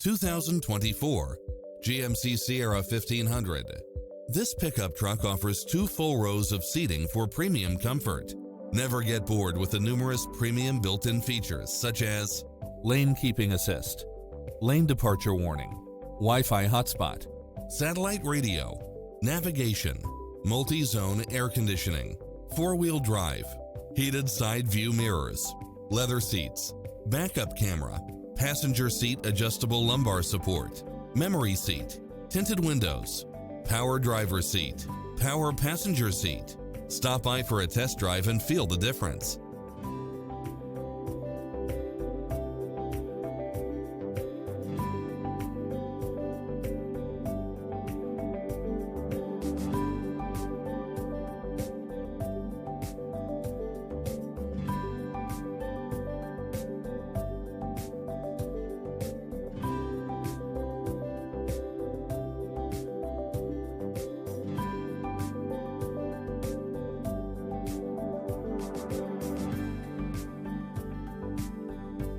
2024 GMC Sierra 1500. This pickup truck offers 2 full rows of seating for premium comfort. Never get bored with the numerous premium built-in features such as lane keeping assist, lane departure warning, Wi-Fi hotspot, satellite radio, navigation, multi-zone air conditioning, 4-wheel drive, heated side view mirrors, leather seats, backup camera, passenger seat adjustable lumbar support, memory seat, tinted windows, power driver seat, power passenger seat. Stop by for a test drive and feel the difference.